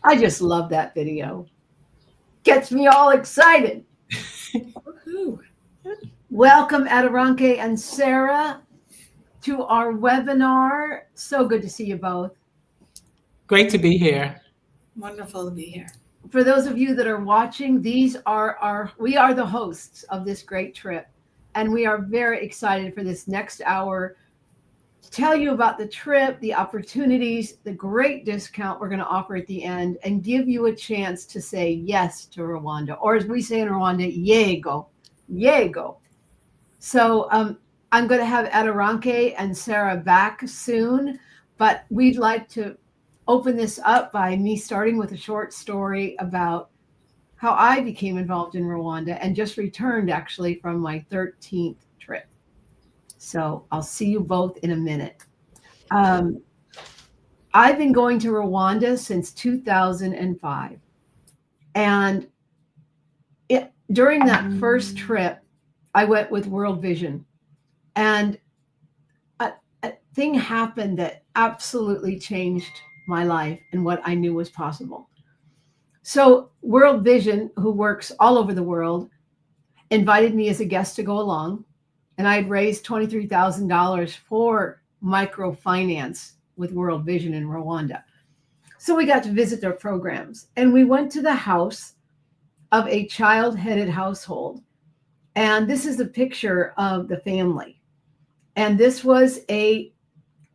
I just love that video. Gets me all excited. Woohoo. Welcome, Aderonke and Sarah, to our webinar. So good to see you both. Great to be here. Wonderful to be here. For those of you that are watching, we are the hosts of this great trip, and we are very excited for this next hour to tell you about the trip, the opportunities, the great discount we're going to offer at the end, and give you a chance to say yes to Rwanda, or as we say in Rwanda, yego, yego. So I'm going to have Aderonke and Sarah back soon, but we'd like to open this up by me starting with a short story about how I became involved in Rwanda and just returned actually from my 13th trip. So I'll see you both in a minute. I've been going to Rwanda since 2005. And during that first trip, I went with World Vision. And a thing happened that absolutely changed my life and what I knew was possible. So World Vision, who works all over the world, invited me as a guest to go along. And I had raised $23,000 for microfinance with World Vision in Rwanda. So we got to visit their programs. And we went to the house of a child-headed household. And this is a picture of the family. And this was a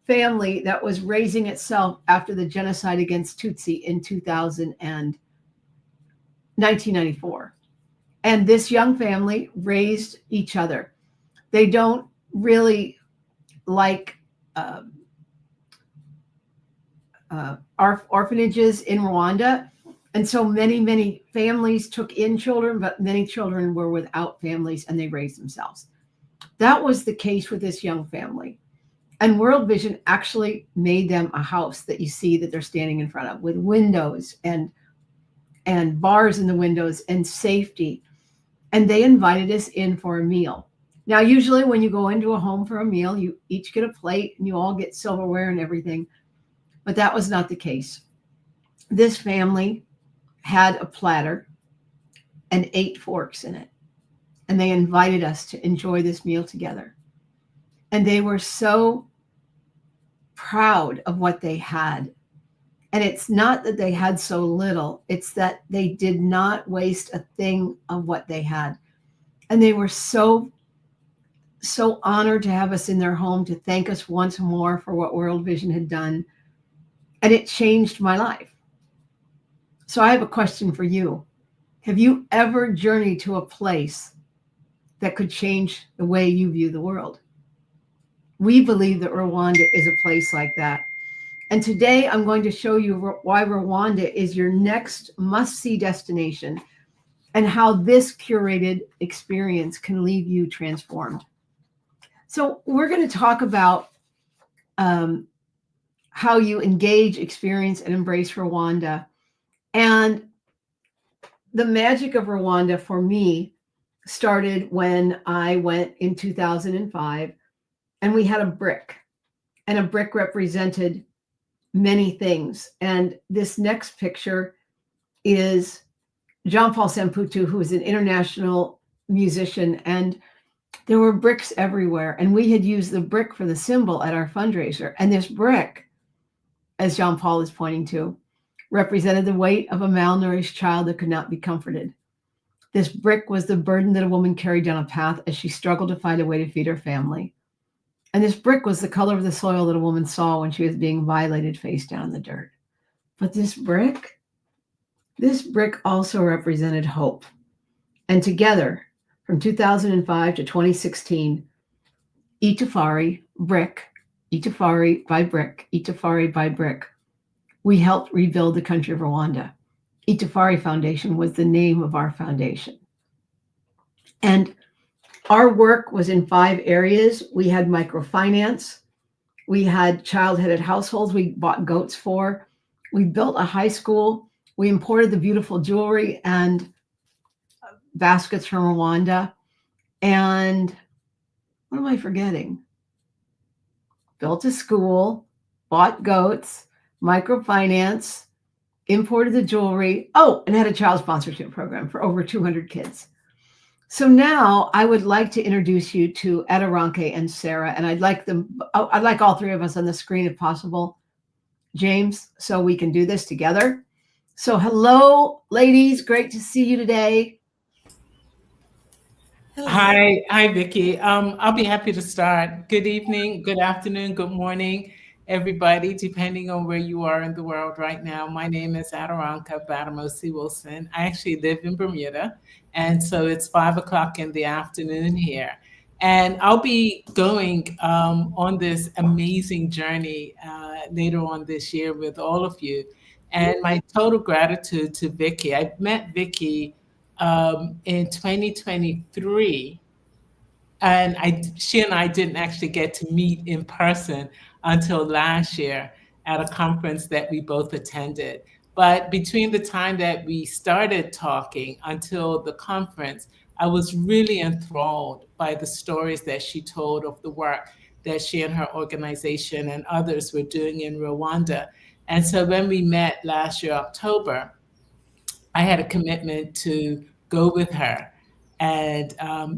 family that was raising itself after the genocide against Tutsi in 1994. And this young family raised each other. They don't really like orphanages in Rwanda. And so many families took in children, but many children were without families and they raised themselves. That was the case with this young family. And World Vision actually made them a house that you see that they're standing in front of, with windows and bars in the windows and safety. And they invited us in for a meal. Now, usually when you go into a home for a meal, you each get a plate and you all get silverware and everything. But that was not the case. This family had a platter and 8 forks in it. And they invited us to enjoy this meal together. And they were so proud of what they had. And it's not that they had so little, it's that they did not waste a thing of what they had. And they were so honored to have us in their home, to thank us once more for what World Vision had done. And it changed my life. So I have a question for you. Have you ever journeyed to a place that could change the way you view the world? We believe that Rwanda is a place like that. And today I'm going to show you why Rwanda is your next must-see destination and how this curated experience can leave you transformed. So we're going to talk about how you engage, experience, and embrace Rwanda. And the magic of Rwanda for me started when I went in 2005, and we had a brick, and a brick represented many things. And this next picture is Jean-Paul Samputu, who is an international musician, and there were bricks everywhere. And we had used the brick for the symbol at our fundraiser. And this brick, as Jean-Paul is pointing to, represented the weight of a malnourished child that could not be comforted. This brick was the burden that a woman carried down a path as she struggled to find a way to feed her family. And this brick was the color of the soil that a woman saw when she was being violated face down in the dirt. But this brick also represented hope. And together, from 2005 to 2016, Itafari by brick, we helped rebuild the country of Rwanda. Itafari Foundation was the name of our foundation. And our work was in 5 areas. We had microfinance. We had child-headed households we bought goats for. We built a high school. We imported the beautiful jewelry and baskets from Rwanda. And what am I forgetting? Built a school, bought goats, microfinance, imported the jewelry. Oh, and had a child sponsorship program for over 200 kids. So now I would like to introduce you to Adoranke and Sarah, and I'd like all three of us on the screen if possible, James, so we can do this together. So hello, ladies. Great to see you today. Hello. Hi, Vicky. I'll be happy to start. Good evening, good afternoon, good morning, everybody, depending on where you are in the world right now. My name is Adoranka Batamosi Wilson. I actually live in Bermuda, and so it's 5 o'clock in the afternoon here. And I'll be going on this amazing journey later on this year with all of you. And my total gratitude to Vicky. I met Vicky in 2023, and she and I didn't actually get to meet in person until last year at a conference that we both attended. But between the time that we started talking until the conference, I was really enthralled by the stories that she told of the work that she and her organization and others were doing in Rwanda. And so when we met last year, October, I had a commitment to go with her and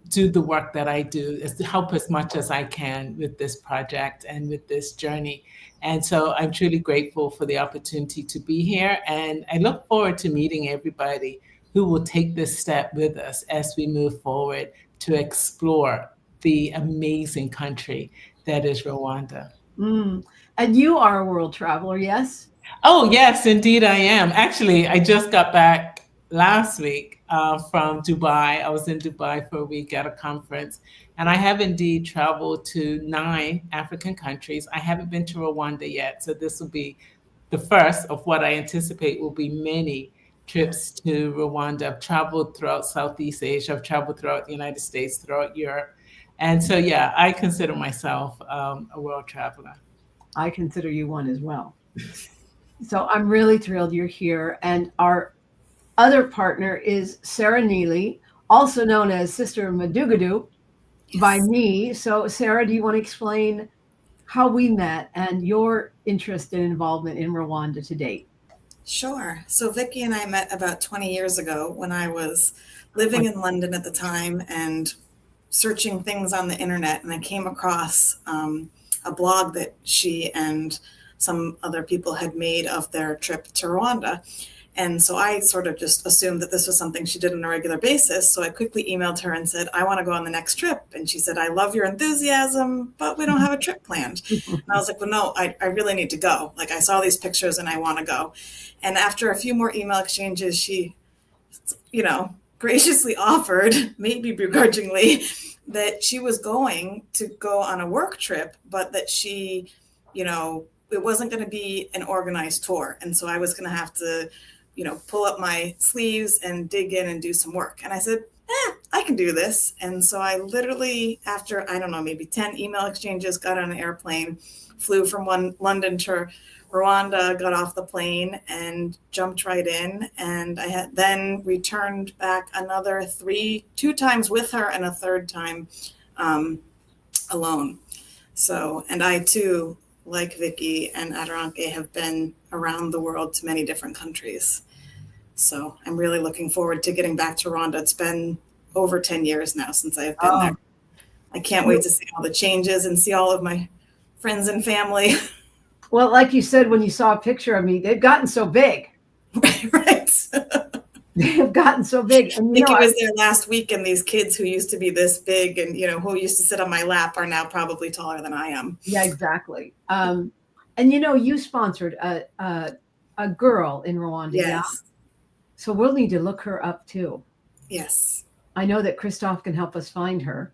do the work that I do, is to help as much as I can with this project and with this journey. And so I'm truly grateful for the opportunity to be here. And I look forward to meeting everybody who will take this step with us as we move forward to explore the amazing country that is Rwanda. And you are a world traveler, yes? Oh, yes, indeed I am. Actually, I just got back last week from Dubai. I was in Dubai for a week at a conference, and I have indeed traveled to 9 African countries. I haven't been to Rwanda yet, so this will be the first of what I anticipate will be many trips to Rwanda. I've traveled throughout Southeast Asia, I've traveled throughout the United States, throughout Europe. And so, yeah, I consider myself a world traveler. I consider you one as well. So I'm really thrilled you're here. And our other partner is Sarah Neely, also known as Sister Madugadu by me. So Sarah, do you want to explain how we met and your interest and involvement in Rwanda to date? Sure. So Vicky and I met about 20 years ago when I was living in London at the time and searching things on the internet. And I came across a blog that she and some other people had made of their trip to Rwanda. And so I sort of just assumed that this was something she did on a regular basis. So I quickly emailed her and said, I want to go on the next trip. And she said, I love your enthusiasm, but we don't have a trip planned. And I was like, well, no, I really need to go. Like, I saw these pictures and I want to go. And after a few more email exchanges, she, graciously offered, maybe begrudgingly, that she was going to go on a work trip, but that she, it wasn't going to be an organized tour. And so I was going to have to, pull up my sleeves and dig in and do some work. And I said, I can do this. And so I literally, after, I don't know, maybe 10 email exchanges, got on an airplane, flew from London to Rwanda, got off the plane and jumped right in. And I had then returned back another 2 times with her and a third time alone. So, and I too, like Vicky and Adoranke, have been around the world to many different countries. So I'm really looking forward to getting back to Rwanda. It's been over 10 years now since I've been there. I can't wait to see all the changes and see all of my friends and family. Well, like you said, when you saw a picture of me, they've gotten so big. Right. They have gotten so big. And Vicky was there last week, and these kids who used to be this big and, who used to sit on my lap are now probably taller than I am. Yeah, exactly. And, you sponsored a girl in Rwanda. Yes. Yeah? So we'll need to look her up too. Yes. I know that Christoph can help us find her.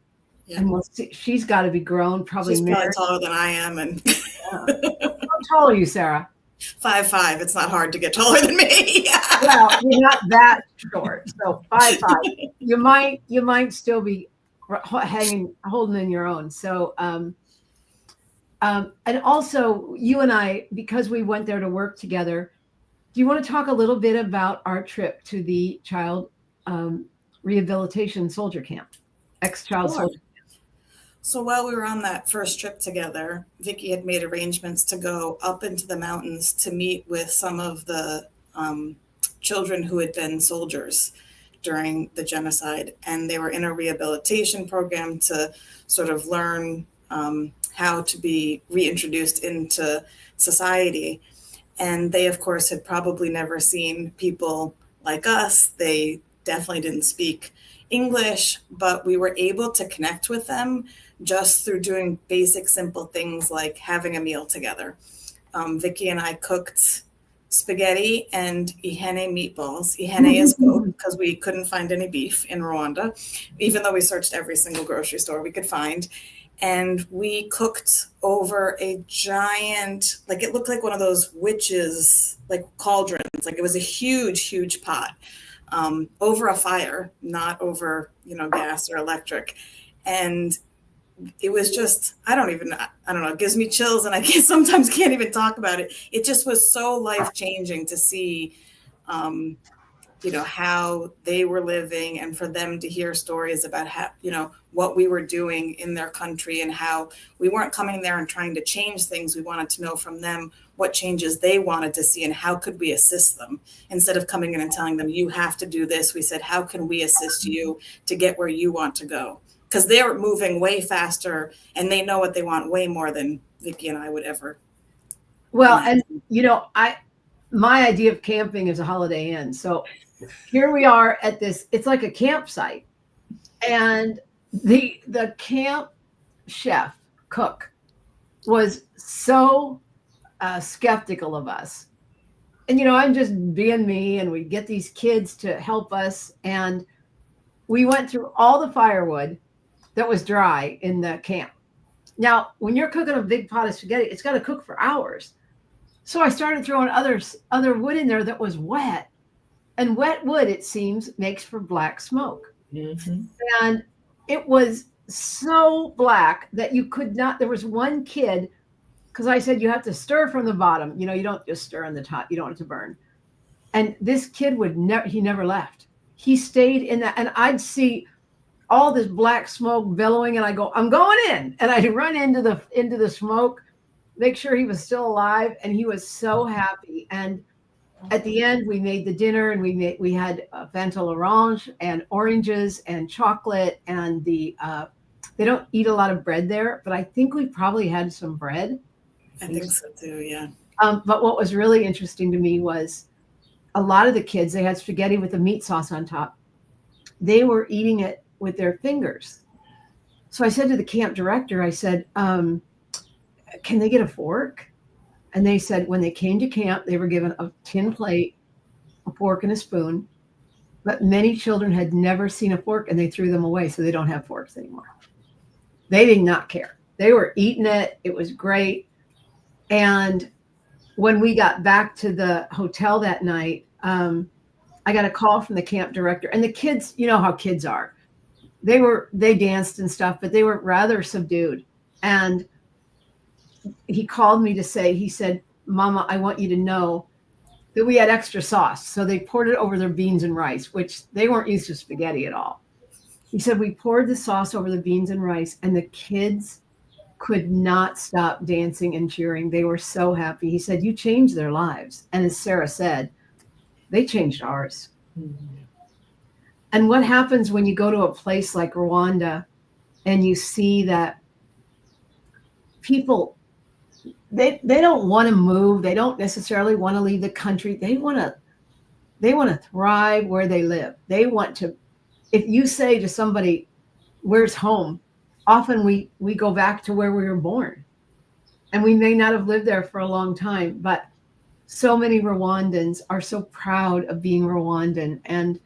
Yeah. And we'll see. She's got to be grown, probably. She's probably taller than I am. And yeah. How tall are you, Sarah? 5'5". It's not hard to get taller than me. Well, you're not that short. So 5'5". You might still be holding in your own. So, and also you and I, because we went there to work together, do you want to talk a little bit about our trip to the child rehabilitation soldier camp, ex-child Sure. soldier? So while we were on that first trip together, Vicky had made arrangements to go up into the mountains to meet with some of the children who had been soldiers during the genocide, and they were in a rehabilitation program to sort of learn how to be reintroduced into society. And they, of course, had probably never seen people like us. They definitely didn't speak English, but we were able to connect with them just through doing basic, simple things like having a meal together. Vicky and I cooked spaghetti and ihene meatballs. Ihene is goat because we couldn't find any beef in Rwanda, even though we searched every single grocery store we could find. And we cooked over a giant, like it looked like one of those witches, like cauldrons. Like it was a huge, huge pot over a fire, not over, gas or electric. And it was just, I don't know, it gives me chills and I sometimes can't even talk about it. It just was so life-changing to see, how they were living, and for them to hear stories about how, what we were doing in their country, and how we weren't coming there and trying to change things. We wanted to know from them what changes they wanted to see and how could we assist them. Instead of coming in and telling them, you have to do this, we said, how can we assist you to get where you want to go? Because they're moving way faster and they know what they want way more than Vicky and I would ever. Well, and my idea of camping is a Holiday Inn. So here we are at this, it's like a campsite. And the camp chef, cook, was so skeptical of us. And, I'm just being me, and we get these kids to help us. And we went through all the firewood that was dry in the camp. Now, when you're cooking a big pot of spaghetti, it's got to cook for hours. So I started throwing other wood in there that was wet. And wet wood, it seems, makes for black smoke. Mm-hmm. And it was so black that you could not, there was one kid, because I said you have to stir from the bottom. You don't just stir on the top. You don't want it to burn. And this kid he never left. He stayed in that, and I'd see all this black smoke billowing, and I go, I'm going in. And I'd run into the smoke, make sure he was still alive. And he was so happy. And at the end, we made the dinner, and we had Fanta L'Orange and oranges and chocolate. And they don't eat a lot of bread there, but I think we probably had some bread. I think so too, yeah. But what was really interesting to me was a lot of the kids, they had spaghetti with the meat sauce on top. They were eating it with their fingers. So I said to the camp director, I said, can they get a fork? And they said when they came to camp, they were given a tin plate, a fork, and a spoon. But many children had never seen a fork, and they threw them away, so they don't have forks anymore. They did not care. They were eating it. It was great. And when we got back to the hotel that night, I got a call from the camp director. And the kids, you know how kids are. They danced and stuff, but they were rather subdued. And he called me to say, he said, Mama, I want you to know that we had extra sauce. So they poured it over their beans and rice, which they weren't used to spaghetti at all. He said, we poured the sauce over the beans and rice, and the kids could not stop dancing and cheering. They were so happy. He said, you changed their lives. And as Sarah said, they changed ours. Mm-hmm. And what happens when you go to a place like Rwanda and you see that people, they don't want to move. They don't necessarily want to leave the country. They want to thrive where they live. They want to, if you say to somebody, where's home? Often we go back to where we were born, and we may not have lived there for a long time, but so many Rwandans are so proud of being Rwandan, and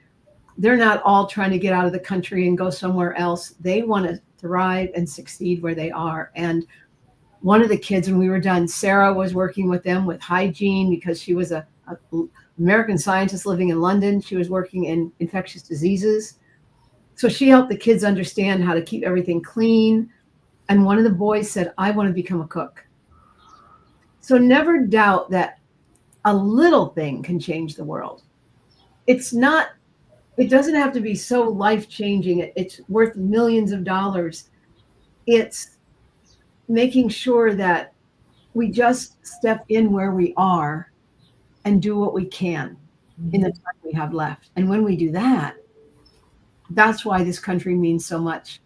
they're not all trying to get out of the country and go somewhere else. They want to thrive and succeed where they are. And one of the kids, when we were done, Sarah was working with them with hygiene because she was a American scientist living in London. She was working in infectious diseases. So she helped the kids understand how to keep everything clean. And one of the boys said, I want to become a cook. So never doubt that a little thing can change the world. It doesn't have to be so life-changing. It's worth millions of dollars. It's making sure that we just step in where we are and do what we can in the time we have left. And when we do that, that's why this country means so much.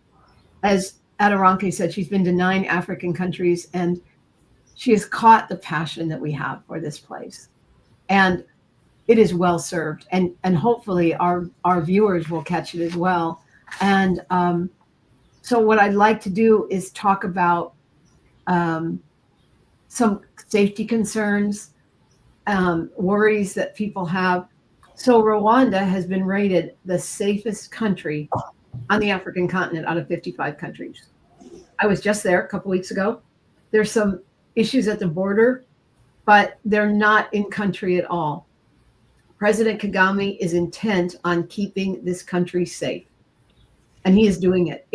As Adoranke said, she's been to 9 African countries, and she has caught the passion that we have for this place. And it is well served. And hopefully our viewers will catch it as well. And so what I'd like to do is talk about some safety concerns, worries that people have. So Rwanda has been rated the safest country on the African continent out of 55 countries. I was just there a couple weeks ago. There's some issues at the border, but they're not in country at all. President Kagame is intent on keeping this country safe, and he is doing it.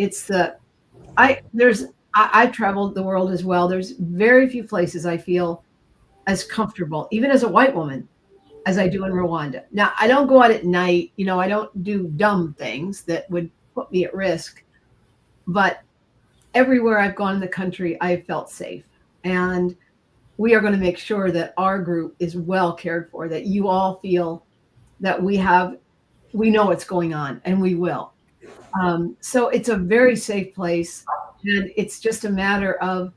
I've traveled the world as well. There's very few places I feel as comfortable, even as a white woman, as I do in Rwanda. Now, I don't go out at night. I don't do dumb things that would put me at risk. But everywhere I've gone in the country, I've felt safe. And we are going to make sure that our group is well cared for, that you all feel that we know what's going on, and we will. So it's a very safe place. And it's just a matter of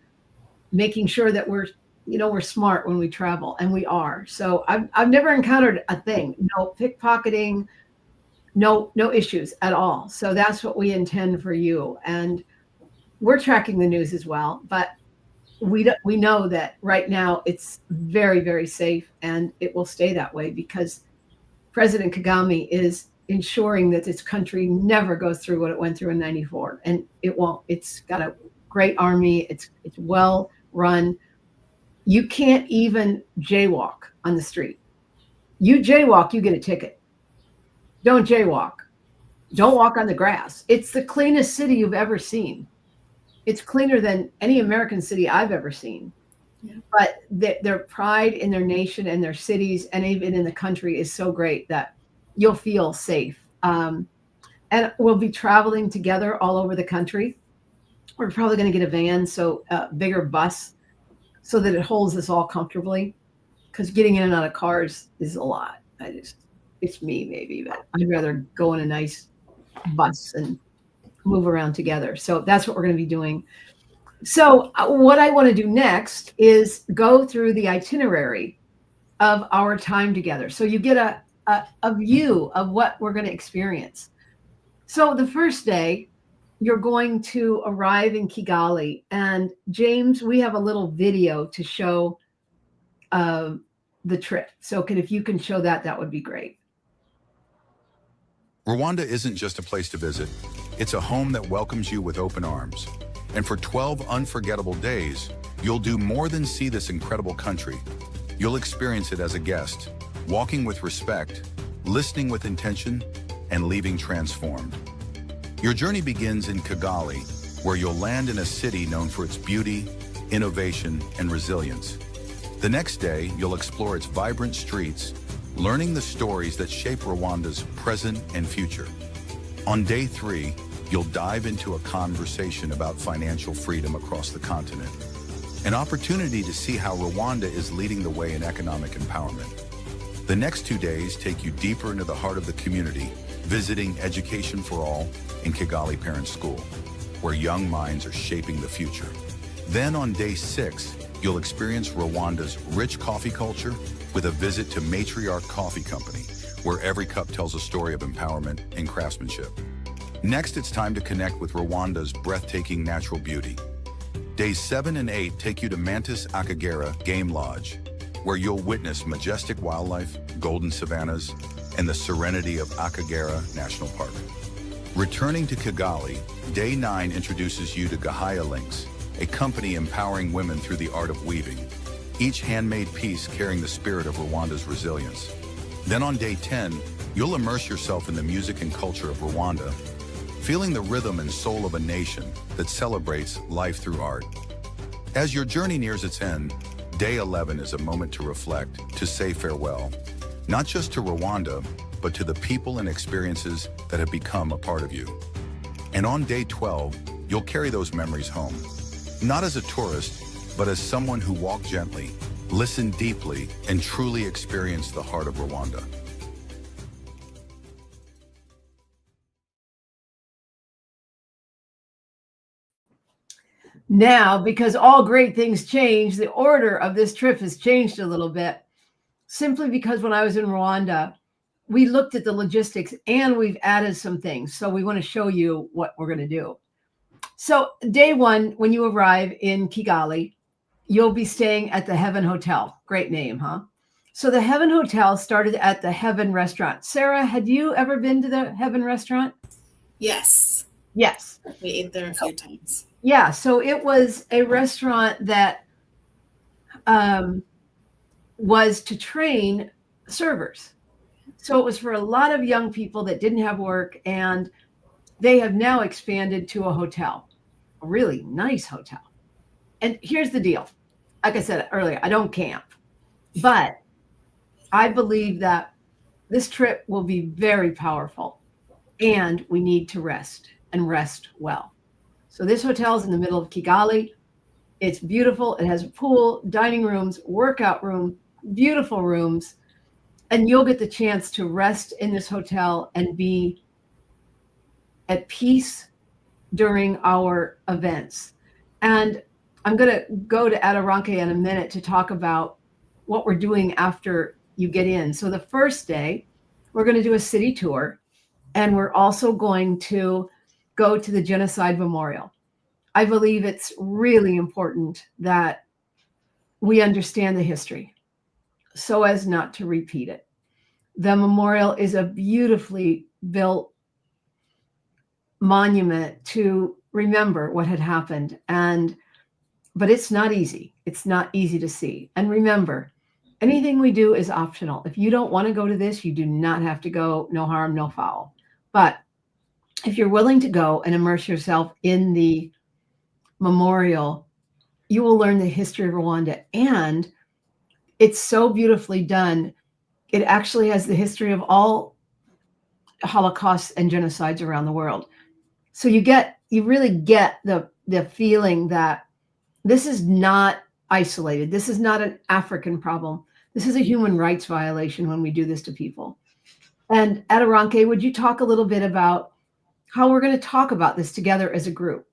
making sure that we're smart when we travel, and we are. So I've never encountered a thing, no pickpocketing, no issues at all. So that's what we intend for you. And we're tracking the news as well, but we know that right now it's very, very safe, and it will stay that way because President Kagame is ensuring that this country never goes through what it went through in '94, and it won't. It's got a great army. It's well run. You can't even jaywalk on the street. You jaywalk, you get a ticket. Don't jaywalk. Don't walk on the grass. It's the cleanest city you've ever seen. It's cleaner than any American city I've ever seen. Yeah. But their pride in their nation and their cities and even in the country is so great that you'll feel safe. And we'll be traveling together all over the country. We're probably going to get a van, so a bigger bus, so that it holds us all comfortably. Because getting in and out of cars is a lot. It's me maybe, but I'd rather go in a nice bus and move around together. So that's what we're going to be doing. So what I want to do next is go through the itinerary of our time together. So you get a view of what we're going to experience. So the first day, you're going to arrive in Kigali. And James, we have a little video to show the trip. So if you can show that would be great. Rwanda isn't just a place to visit. It's a home that welcomes you with open arms. And for 12 unforgettable days, you'll do more than see this incredible country. You'll experience it as a guest, walking with respect, listening with intention, and leaving transformed. Your journey begins in Kigali, where you'll land in a city known for its beauty, innovation, and resilience. The next day, you'll explore its vibrant streets, learning the stories that shape Rwanda's present and future. On day 3, you'll dive into a conversation about financial freedom across the continent, an opportunity to see how Rwanda is leading the way in economic empowerment. The next 2 days take you deeper into the heart of the community, visiting Education for All in Kigali Parent School, where young minds are shaping the future. Then on day 6, you'll experience Rwanda's rich coffee culture with a visit to Matriarch Coffee Company, where every cup tells a story of empowerment and craftsmanship. Next, it's time to connect with Rwanda's breathtaking natural beauty. Days 7 and 8 take you to Mantis Akagera Game Lodge, where you'll witness majestic wildlife, golden savannas, and the serenity of Akagera National Park. Returning to Kigali, Day 9 introduces you to Gahaya Links, a company empowering women through the art of weaving, each handmade piece carrying the spirit of Rwanda's resilience. Then on Day 10, you'll immerse yourself in the music and culture of Rwanda, feeling the rhythm and soul of a nation that celebrates life through art. As your journey nears its end, Day 11 is a moment to reflect, to say farewell, not just to Rwanda, but to the people and experiences that have become a part of you. And on Day 12, you'll carry those memories home, not as a tourist, but as someone who walked gently, Listen deeply and truly experience the heart of Rwanda. Now, because all great things change, the order of this trip has changed a little bit, simply because when I was in Rwanda, we looked at the logistics and we've added some things. So we want to show you what we're going to do. So day one, when you arrive in Kigali, you'll be staying at the Heaven Hotel. Great name, huh? So the Heaven Hotel started at the Heaven Restaurant. Sarah, had you ever been to the Heaven Restaurant? Yes. Yes. We ate there a few times. Yeah. So it was a restaurant that was to train servers. So it was for a lot of young people that didn't have work, and they have now expanded to a hotel, a really nice hotel. And here's the deal. Like I said earlier, I don't camp, but I believe that this trip will be very powerful, and we need to rest and rest well. So this hotel is in the middle of Kigali. It's beautiful. It has a pool, dining rooms, workout room, beautiful rooms, and you'll get the chance to rest in this hotel and be at peace during our events. And I'm going to go to Adoranke in a minute to talk about what we're doing after you get in. So the first day, we're going to do a city tour, and we're also going to go to the Genocide Memorial. I believe it's really important that we understand the history so as not to repeat it. The memorial is a beautifully built monument to remember what had happened. But it's not easy. It's not easy to see. And remember, anything we do is optional. If you don't want to go to this, you do not have to go. No harm, no foul. But if you're willing to go and immerse yourself in the memorial, you will learn the history of Rwanda. And it's so beautifully done. It actually has the history of all Holocausts and genocides around the world. So you really get the feeling that this is not isolated. This is not an African problem. This is a human rights violation when we do this to people. And Adoranke, would you talk a little bit about how we're going to talk about this together as a group?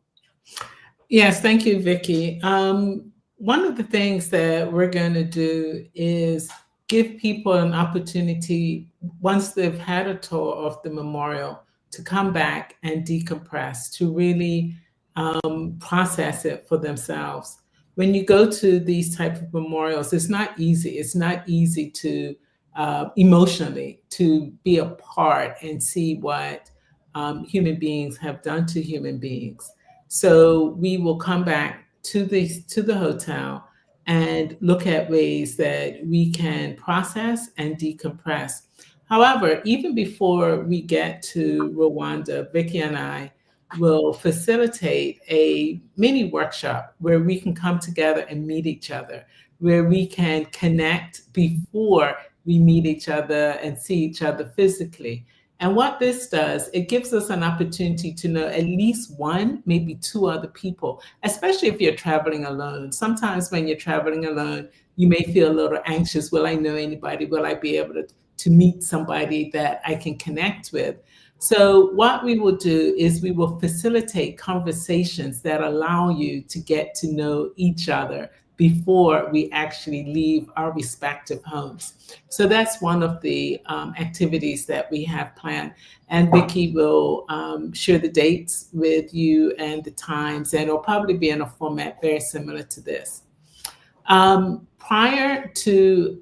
Yes, thank you, Vicki. One of the things that we're going to do is give people an opportunity, once they've had a tour of the memorial, to come back and decompress, to really process it for themselves. When you go to these type of memorials, it's not easy. It's not easy to emotionally to be a part and see what human beings have done to human beings. So we will come back to the hotel and look at ways that we can process and decompress. However, even before we get to Rwanda, Vicki and I will facilitate a mini workshop where we can come together and meet each other, where we can connect before we meet each other and see each other physically. And what this does, it gives us an opportunity to know at least one, maybe two other people, especially if you're traveling alone. Sometimes when you're traveling alone, you may feel a little anxious. Will I know anybody? Will I be able to meet somebody that I can connect with? So what we will do is we will facilitate conversations that allow you to get to know each other before we actually leave our respective homes. So that's one of the activities that we have planned. And Vicki will share the dates with you and the times, and it'll probably be in a format very similar to this. Prior to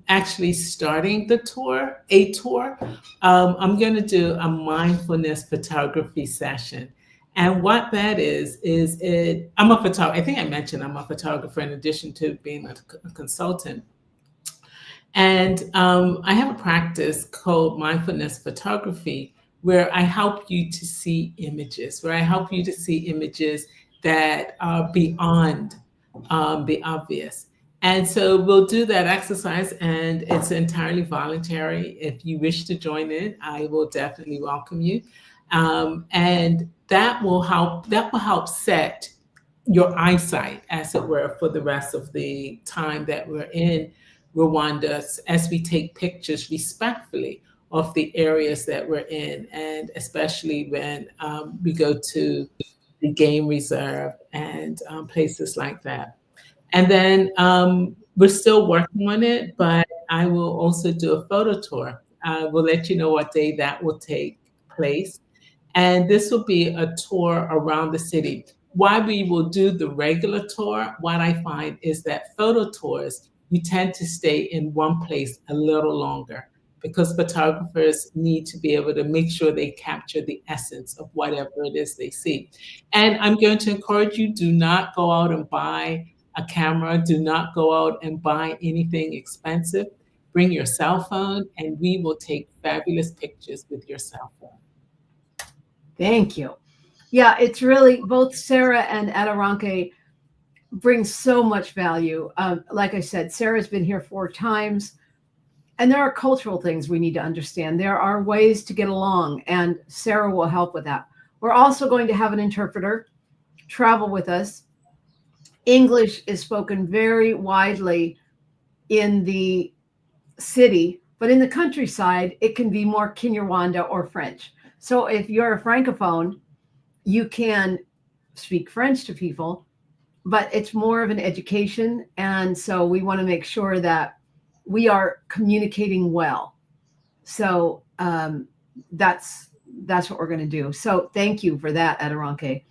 actually starting the tour, I'm going to do a mindfulness photography session. And what that is I'm a photographer. I think I mentioned I'm a photographer in addition to being a consultant. And I have a practice called mindfulness photography, where I help you to see images, that are beyond the obvious. And so we'll do that exercise, and it's entirely voluntary. If you wish to join in, I will definitely welcome you. And that will help set your eyesight, as it were, for the rest of the time that we're in Rwanda, as we take pictures respectfully of the areas that we're in, and especially when we go to the game reserve and places like that. And then we're still working on it, but I will also do a photo tour. We'll let you know what day that will take place. And this will be a tour around the city. Why we will do the regular tour, what I find is that photo tours, you tend to stay in one place a little longer because photographers need to be able to make sure they capture the essence of whatever it is they see. And I'm going to encourage you, do not go out and buy a camera. Do not go out and buy anything expensive. Bring your cell phone and we will take fabulous pictures with your cell phone. Thank you. Yeah, it's really, both Sarah and Adoranke bring so much value. Like I said, Sarah's been here 4 times, and there are cultural things we need to understand. There are ways to get along, and Sarah will help with that. We're also going to have an interpreter travel with us. English is spoken very widely in the city, but in the countryside, it can be more Kinyarwanda or French. So if you're a Francophone, you can speak French to people, but it's more of an education. And so we want to make sure that we are communicating well. So that's what we're going to do. So thank you for that, Adoranke.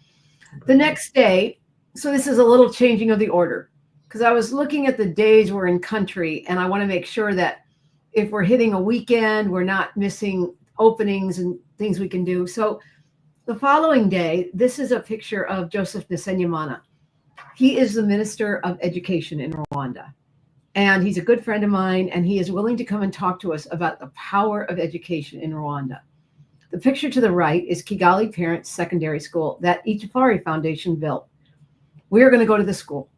The next day, so this is a little changing of the order, because I was looking at the days we're in country, and I want to make sure that if we're hitting a weekend, we're not missing openings and things we can do. So the following day, this is a picture of Joseph Nsenyimana. He is the Minister of Education in Rwanda. And he's a good friend of mine, and he is willing to come and talk to us about the power of education in Rwanda. The picture to the right is Kigali Parents Secondary School that Itafari Foundation built. We are going to go to the school,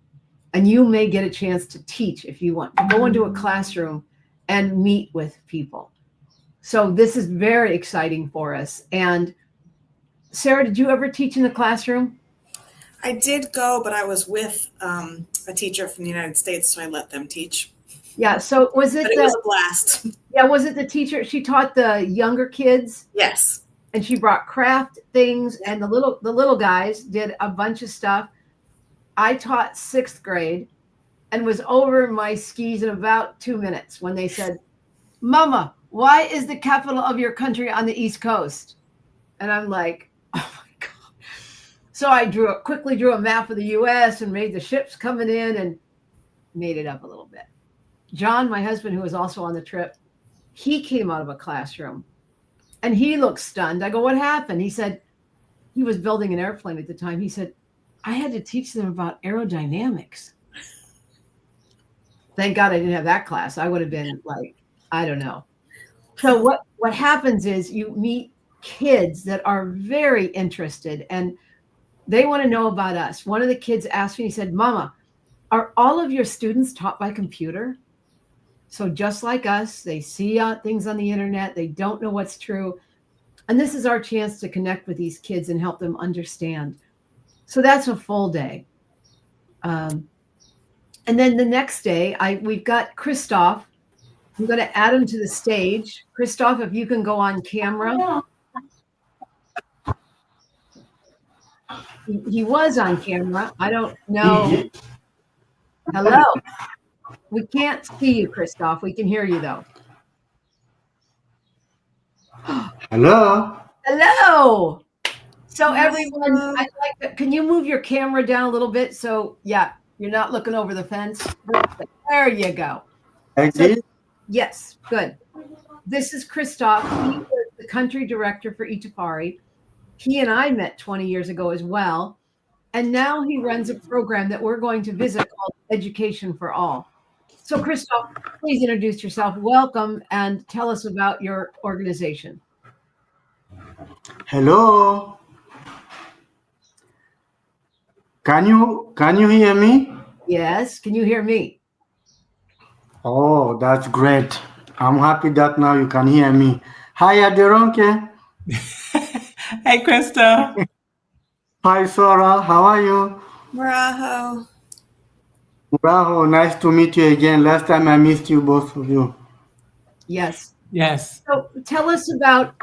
and you may get a chance to teach if you want to go into a classroom and meet with people. So this is very exciting for us. And Sarah, did you ever teach in the classroom? I did go, but I was with a teacher from the United States, so I let them teach. Yeah. So was it? But it was a blast. Yeah. Was it the teacher? She taught the younger kids. Yes. And she brought craft things, and the little guys did a bunch of stuff. I taught 6th grade, and was over my skis in about 2 minutes when they said, "Mama, why is the capital of your country on the East Coast?" And I'm like, oh my God. So I quickly drew a map of the US and made the ships coming in and made it up a little bit. John, my husband, who was also on the trip, he came out of a classroom and he looked stunned. I go, "What happened?" He said, he was building an airplane at the time. He said, "I had to teach them about aerodynamics." Thank God I didn't have that class. I would have been like, I don't know. So what happens is you meet kids that are very interested and they want to know about us. One of the kids asked me, he said, "Mama, are all of your students taught by computer?" So just like us, they see things on the internet. They don't know what's true. And this is our chance to connect with these kids and help them understand. So that's a full day. And then the next day, we've got Christoph. I'm going to add him to the stage. Christoph, if you can go on camera. He was on camera. I don't know. Hello. We can't see you, Christoph. We can hear you, though. Hello. Hello. So everyone, can you move your camera down a little bit? So, yeah, you're not looking over the fence. There you go. Yes, good. This is Christoph. He is the country director for Itafari. He and I met 20 years ago as well. And now he runs a program that we're going to visit called Education for All. So Christoph, please introduce yourself. Welcome and tell us about your organization. Hello. Can you hear me? Yes. Can you hear me? Oh, that's great. I'm happy that now you can hear me. Hi, Adoranke. Hey, Krista. Hi, Sora. How are you? Maraho. Bravo, nice to meet you again. Last time I missed you, both of you. Yes. Yes. So tell us about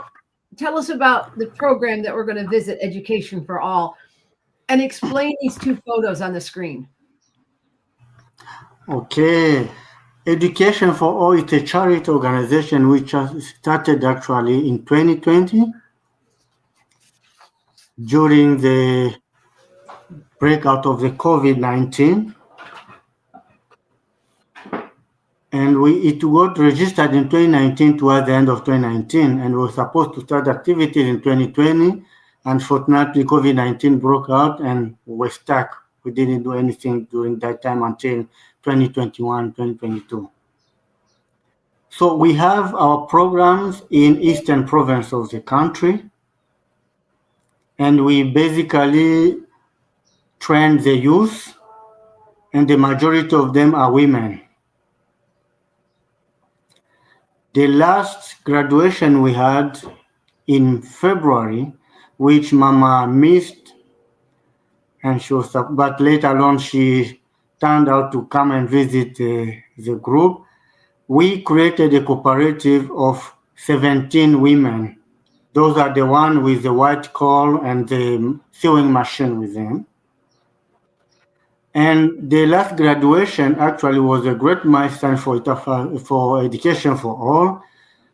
the program that we're going to visit, Education for All, and explain these two photos on the screen. Okay. Education for All is a charity organization which has started actually in 2020 during the breakout of the COVID-19. And it got registered in 2019 towards the end of 2019, and we were supposed to start activities in 2020. Unfortunately, COVID-19 broke out and we were stuck. We didn't do anything during that time until 2021, 2022. So we have our programs in eastern province of the country, and we basically train the youth, and the majority of them are women. The last graduation we had in February, which Mama missed, and she was, but later on she turned out to come and visit the group. We created a cooperative of 17 women. Those are the ones with the white collar and the sewing machine with them. And the last graduation actually was a great milestone for Education for All.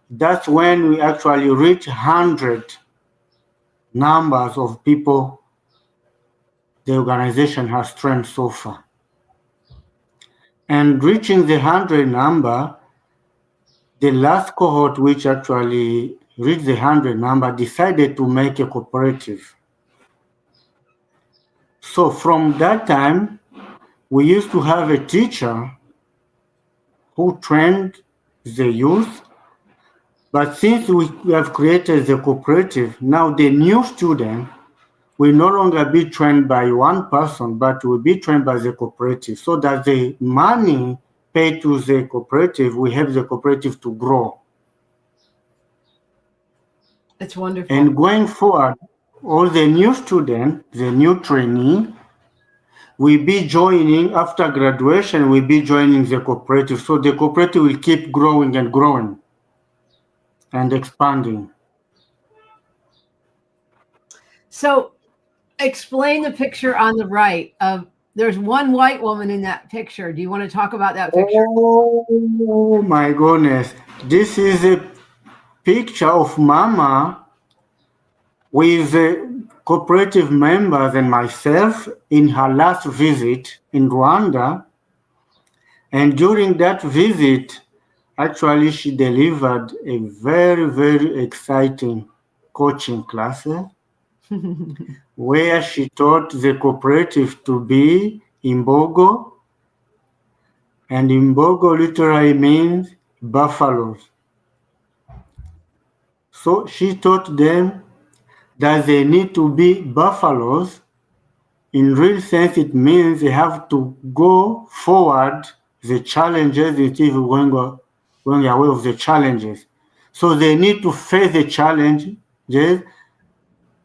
That's when we actually reached 100 numbers of people the organization has trained so far. And reaching the 100 number, the last cohort which actually reached the 100 number decided to make a cooperative. So from that time, we used to have a teacher who trained the youth, but since we have created the cooperative, now the new student will no longer be trained by one person, but will be trained by the cooperative, so that the money paid to the cooperative will help the cooperative to grow. It's wonderful. And going forward, all the new students, the new trainee, will be joining, after graduation, will be joining the cooperative. So the cooperative will keep growing and growing and expanding. So explain the picture on the right of, there's one white woman in that picture. Do you want to talk about that picture? Oh my goodness. This is a picture of Mama with the cooperative members and myself in her last visit in Rwanda. And during that visit, actually, she delivered a very, very exciting coaching class where she taught the cooperative to be Imbogo. And Imbogo literally means buffaloes. So she taught them that they need to be buffaloes. In real sense, it means they have to go forward the challenges instead of going away of the challenges. So they need to face the challenges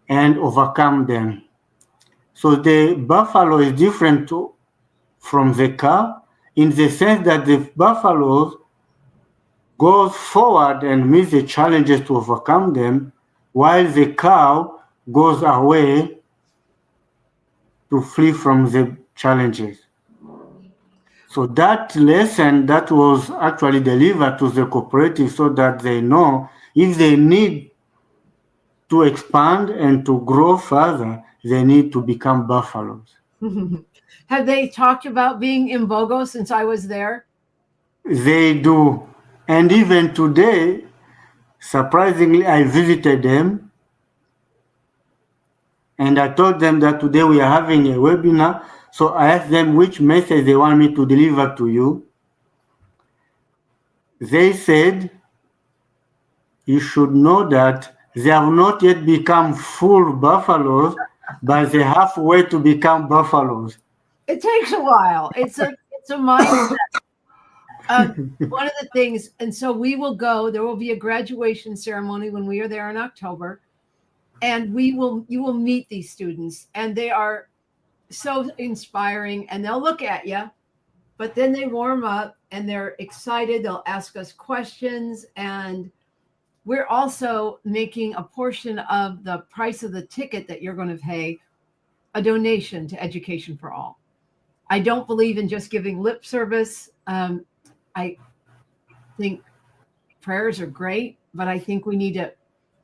and overcome them. So the buffalo is different from the cow in the sense that the buffalo goes forward and meets the challenges to overcome them, while the cow goes away to flee from the challenges. So that lesson that was actually delivered to the cooperative so that they know if they need to expand and to grow further, they need to become buffaloes. Have they talked about being Imbogo since I was there? They do. And even today, surprisingly, I visited them and I told them that today we are having a webinar. So I asked them which message they want me to deliver to you. They said, you should know that they have not yet become full buffaloes, but they're halfway to become buffaloes. It takes a while. It's a mindset. One of the things, and so we will go, there will be a graduation ceremony when we are there in October, and you will meet these students, and they are so inspiring, and they'll look at you, but then they warm up and they're excited. They'll ask us questions, and we're also making a portion of the price of the ticket that you're going to pay a donation to Education for All. I don't believe in just giving lip service. I think prayers are great, but I think we need to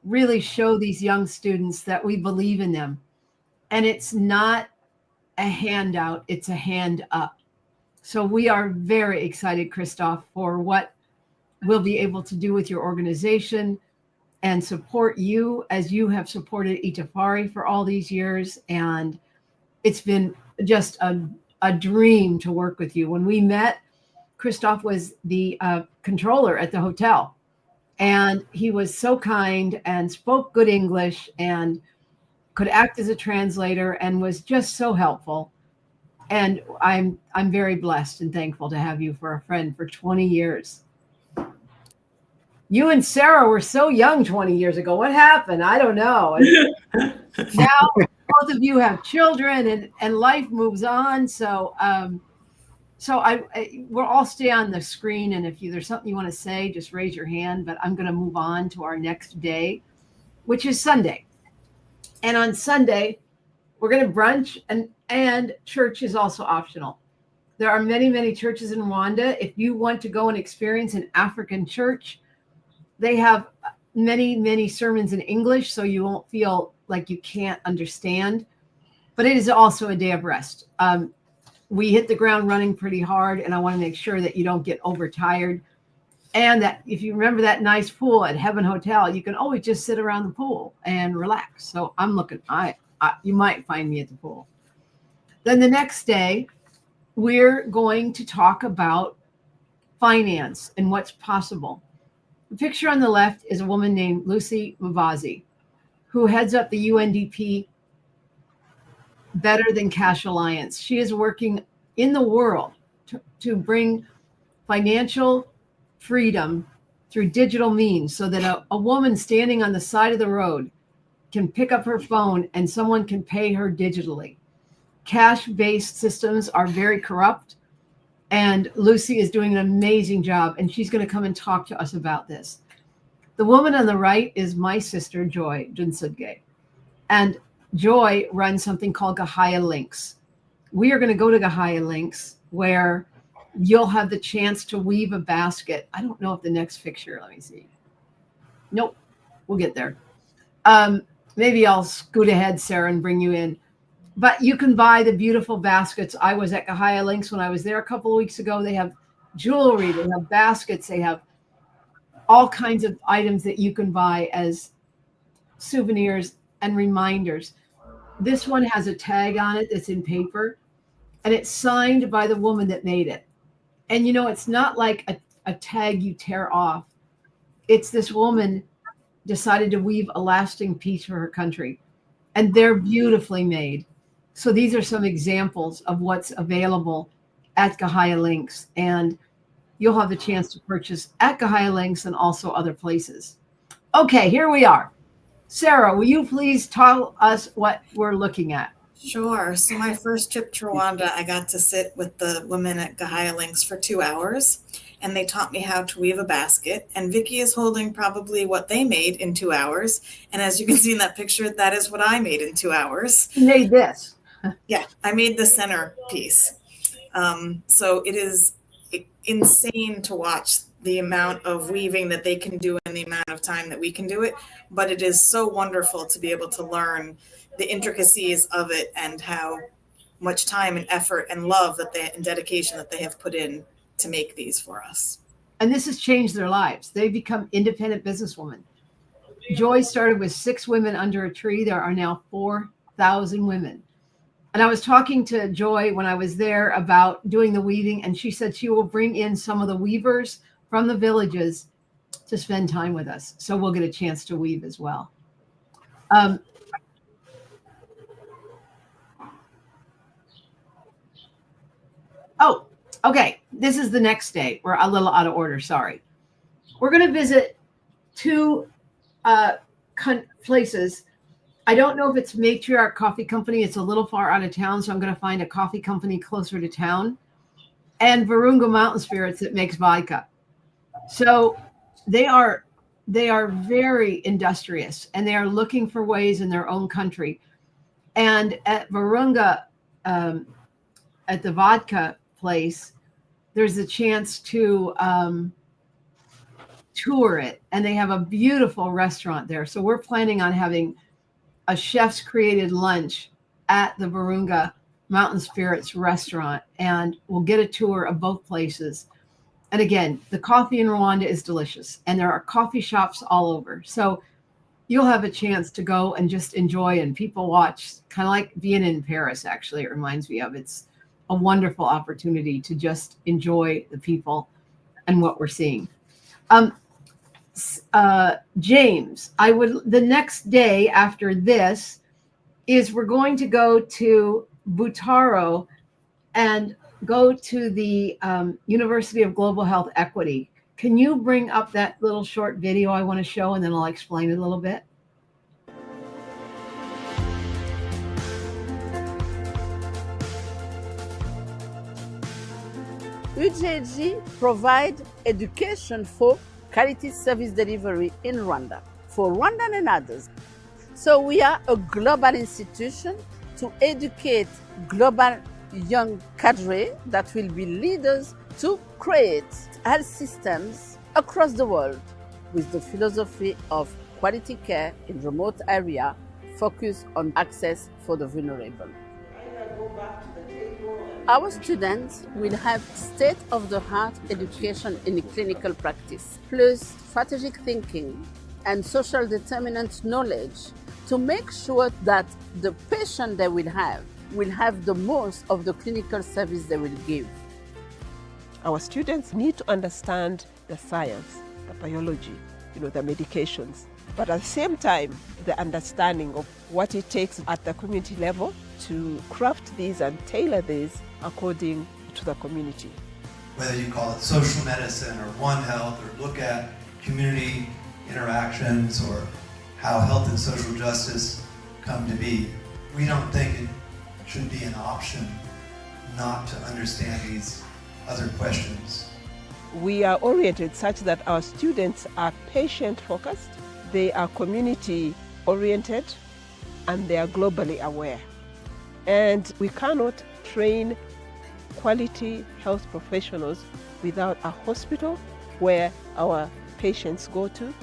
really show these young students that we believe in them. And it's not a handout, it's a hand up. So we are very excited, Christoph, for what we'll be able to do with your organization and support you as you have supported Itafari for all these years. And it's been just a dream to work with you. When we met, Christoph was the controller at the hotel, and he was so kind and spoke good English and could act as a translator and was just so helpful. And I'm very blessed and thankful to have you for a friend for 20 years. You and Sarah were so young 20 years ago. What happened? I don't know. Now both of you have children, and life moves on. So we'll all stay on the screen, and if there's something you want to say, just raise your hand. But I'm going to move on to our next day, which is Sunday. And on Sunday, we're going to brunch, and church is also optional. There are many, many churches in Rwanda. If you want to go and experience an African church, they have many, many sermons in English, so you won't feel like you can't understand. But it is also a day of rest. We hit the ground running pretty hard, and I want to make sure that you don't get overtired. And that if you remember that nice pool at Heaven Hotel, you can always just sit around the pool and relax. So I'm looking, you might find me at the pool. Then the next day, we're going to talk about finance and what's possible. The picture on the left is a woman named Lucy Mavazi, who heads up the UNDP Better Than Cash Alliance. She is working in the world to bring financial freedom through digital means, so that a woman standing on the side of the road can pick up her phone and someone can pay her digitally. Cash-based systems are very corrupt, and Lucy is doing an amazing job, and she's going to come and talk to us about this. The woman on the right is my sister, Joy Junsudge, and Joy runs something called Gahaya Links. We are going to go to Gahaya Links, where you'll have the chance to weave a basket. I don't know if the next picture, let me see. Nope, we'll get there. Maybe I'll scoot ahead, Sarah, and bring you in. But you can buy the beautiful baskets. I was at Gahaya Links when I was there a couple of weeks ago. They have jewelry, they have baskets, they have all kinds of items that you can buy as souvenirs and reminders. This one has a tag on it that's in paper, and it's signed by the woman that made it. And it's not like a tag you tear off. It's this woman decided to weave a lasting piece for her country, and they're beautifully made. So these are some examples of what's available at Gahaya Links, and you'll have the chance to purchase at Gahaya Links and also other places. Okay, here we are. Sarah, will you please tell us what we're looking at? Sure. So my first trip to Rwanda, I got to sit with the women at Gahaya Links for 2 hours, and they taught me how to weave a basket. And Vicky is holding probably what they made in 2 hours. And as you can see in that picture, that is what I made in 2 hours. You made this. Yeah, I made the center piece. So it is insane to watch the amount of weaving that they can do in the amount of time that we can do it. But it is so wonderful to be able to learn the intricacies of it and how much time and effort and love and dedication that they have put in to make these for us. And this has changed their lives. They've become independent businesswomen. Joy started with 6 women under a tree. There are now 4,000 women. And I was talking to Joy when I was there about doing the weaving, and she said she will bring in some of the weavers from the villages to spend time with us. So we'll get a chance to weave as well. Oh, okay. This is the next day. We're a little out of order. Sorry. We're going to visit 2 places I don't know if it's Matriarch Coffee Company. It's a little far out of town, so I'm going to find a coffee company closer to town. And Virunga Mountain Spirits that makes vodka. So they are very industrious, and they are looking for ways in their own country. And at Virunga, at the vodka place, there's a chance to tour it, and they have a beautiful restaurant there. So we're planning on having a chef's created lunch at the Virunga Mountain Spirits restaurant, and we'll get a tour of both places. And again, the coffee in Rwanda is delicious, and there are coffee shops all over. So you'll have a chance to go and just enjoy and people watch, kind of like being in Paris, actually, it reminds me of. It's a wonderful opportunity to just enjoy the people and what we're seeing. James, the next day after this is we're going to go to Butaro and go to the University of Global Health Equity. Can you bring up that little short video I want to show, and then I'll explain it a little bit? UGG provide education for quality service delivery in Rwanda for Rwandan and others. So we are a global institution to educate global young cadre that will be leaders to create health systems across the world with the philosophy of quality care in remote area, focused on access for the vulnerable. Our students will have state-of-the-art education in clinical practice, plus strategic thinking and social determinant knowledge to make sure that the patient they will have the most of the clinical service they will give. Our students need to understand the science, the biology, the medications, but at the same time, the understanding of what it takes at the community level to craft these and tailor these according to the community. Whether you call it social medicine or One Health, or look at community interactions or how health and social justice come to be, we don't think it should be an option not to understand these other questions. We are oriented such that our students are patient-focused, they are community-oriented, and they are globally aware. And we cannot train quality health professionals without a hospital where our patients go to.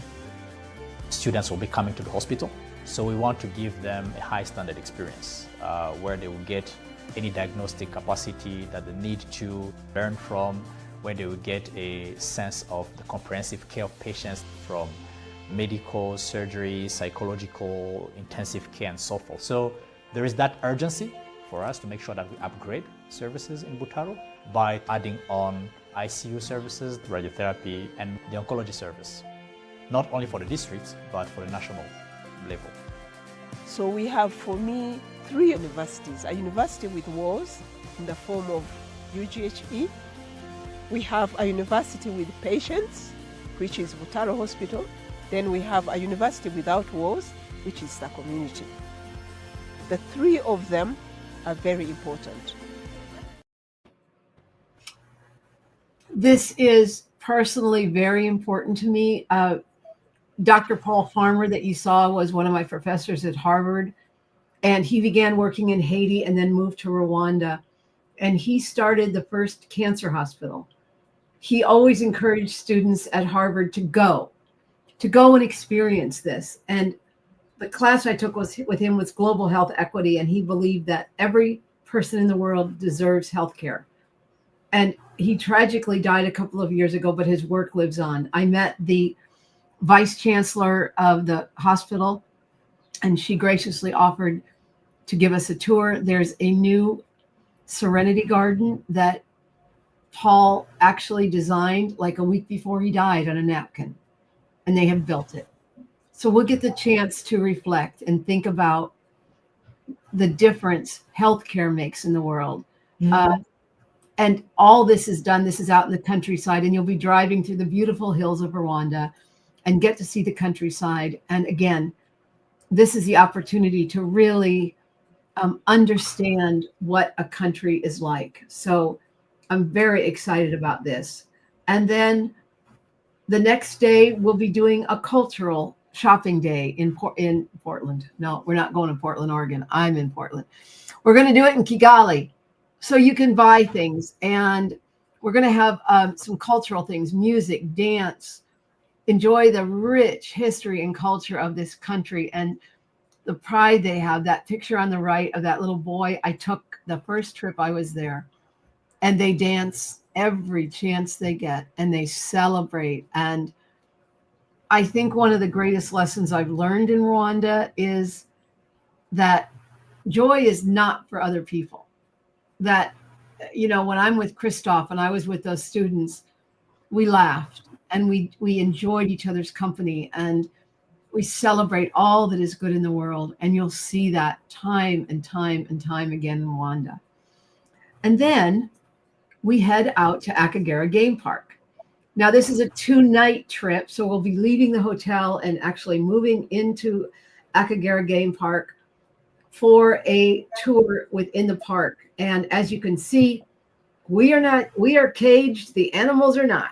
Students will be coming to the hospital, so we want to give them a high standard experience where they will get any diagnostic capacity that they need to learn from, where they will get a sense of the comprehensive care of patients from medical, surgery, psychological, intensive care, and so forth. So there is that urgency for us to make sure that we upgrade services in Butaro by adding on ICU services, radiotherapy, and the oncology service, not only for the districts, but for the national level. So we have, for me, 3 universities. A university with walls in the form of UGHE. We have a university with patients, which is Butaro Hospital. Then we have a university without walls, which is the community. The 3 of them are very important. This is personally very important to me. Dr. Paul Farmer that you saw was one of my professors at Harvard, and he began working in Haiti and then moved to Rwanda, and he started the first cancer hospital. He always encouraged students at Harvard to go and experience this. And the class I took with him was Global Health Equity, and he believed that every person in the world deserves healthcare. And he tragically died a couple of years ago, but his work lives on. I met the vice chancellor of the hospital, and she graciously offered to give us a tour. There's a new Serenity Garden that Paul actually designed like a week before he died on a napkin, and they have built it. So we'll get the chance to reflect and think about the difference healthcare makes in the world. Mm-hmm. And all this is done. This is out in the countryside, and you'll be driving through the beautiful hills of Rwanda and get to see the countryside. And again, this is the opportunity to really understand what a country is like. So I'm very excited about this. And then the next day, we'll be doing a cultural shopping day in Portland. No, we're not going to Portland, Oregon. I'm in Portland. We're going to do it in Kigali. So you can buy things. And we're going to have some cultural things, music, dance, enjoy the rich history and culture of this country and the pride they have. That picture on the right of that little boy, I took the first trip I was there. And they dance every chance they get, and they celebrate. And I think one of the greatest lessons I've learned in Rwanda is that joy is not for other people. That, you know, when I'm with Christoph and I was with those students, we laughed and we enjoyed each other's company, and we celebrate all that is good in the world. And you'll see that time and time and time again in Rwanda. And then we head out to Akagera Game Park. Now, this is a 2-night trip, so we'll be leaving the hotel and actually moving into Akagera Game Park for a tour within the park. And as you can see, we are caged, the animals are not.